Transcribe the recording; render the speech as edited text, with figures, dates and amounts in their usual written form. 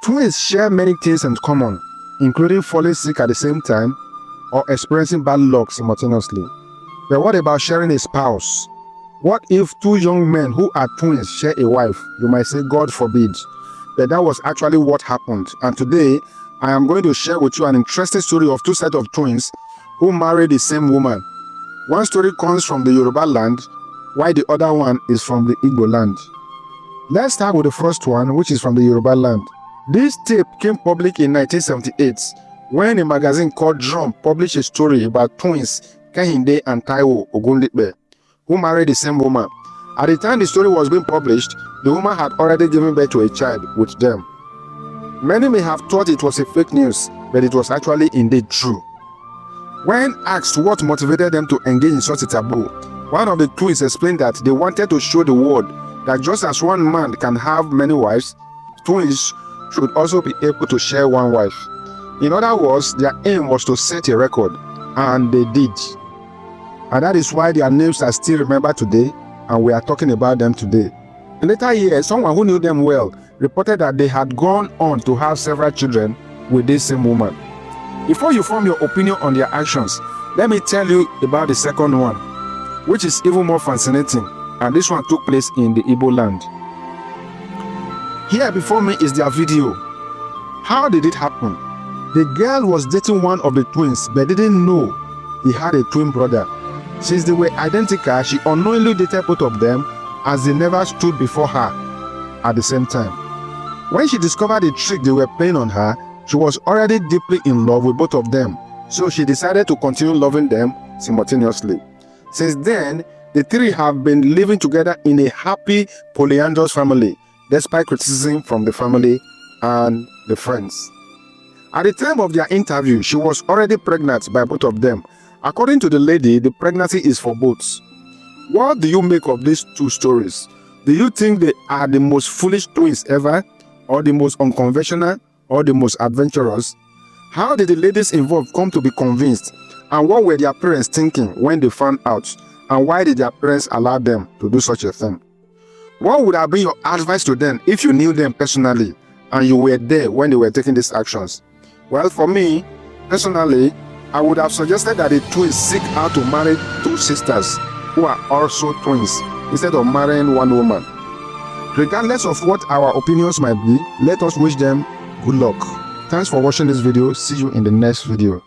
Twins share many things in common, including falling sick at the same time or experiencing bad luck simultaneously. But what about sharing a spouse? What if two young men who are twins share a wife? You might say, God forbid. But that was actually what happened. And today, I am going to share with you an interesting story of two sets of twins who married the same woman. One story comes from the Yoruba land, while the other one is from the Igbo land. Let's start with the first one, which is from the Yoruba land. This tape came public in 1978 when a magazine called Drum published a story about twins Kehinde and Taiwo Ogundipe, who married the same woman. At the time the story was being published, the woman had already given birth to a child with them. Many may have thought it was a fake news, but it was actually indeed true. When asked what motivated them to engage in such a taboo, one of the twins explained that they wanted to show the world that just as one man can have many wives, twins should also be able to share one wife. In other words, their aim was to set a record, and they did. And that is why their names are still remembered today, and we are talking about them today. In later years, someone who knew them well reported that they had gone on to have several children with this same woman. Before you form your opinion on their actions, let me tell you about the second one, which is even more fascinating, and this one took place in the Igbo land. Here before me is their video. How did it happen? The girl was dating one of the twins but didn't know he had a twin brother. Since they were identical, she unknowingly dated both of them as they never stood before her at the same time. When she discovered the trick they were playing on her, she was already deeply in love with both of them, so she decided to continue loving them simultaneously. Since then, the three have been living together in a happy polyandrous family, despite criticism from the family and the friends. At the time of their interview, she was already pregnant by both of them. According to the lady, the pregnancy is for both. What do you make of these two stories? Do you think they are the most foolish twins ever, or the most unconventional, or the most adventurous? How did the ladies involved come to be convinced? And what were their parents thinking when they found out? And why did their parents allow them to do such a thing? What would have been your advice to them if you knew them personally and you were there when they were taking these actions? Well, for me, personally, I would have suggested that the twins seek out to marry two sisters who are also twins instead of marrying one woman. Regardless of what our opinions might be, let us wish them good luck. Thanks for watching this video. See you in the next video.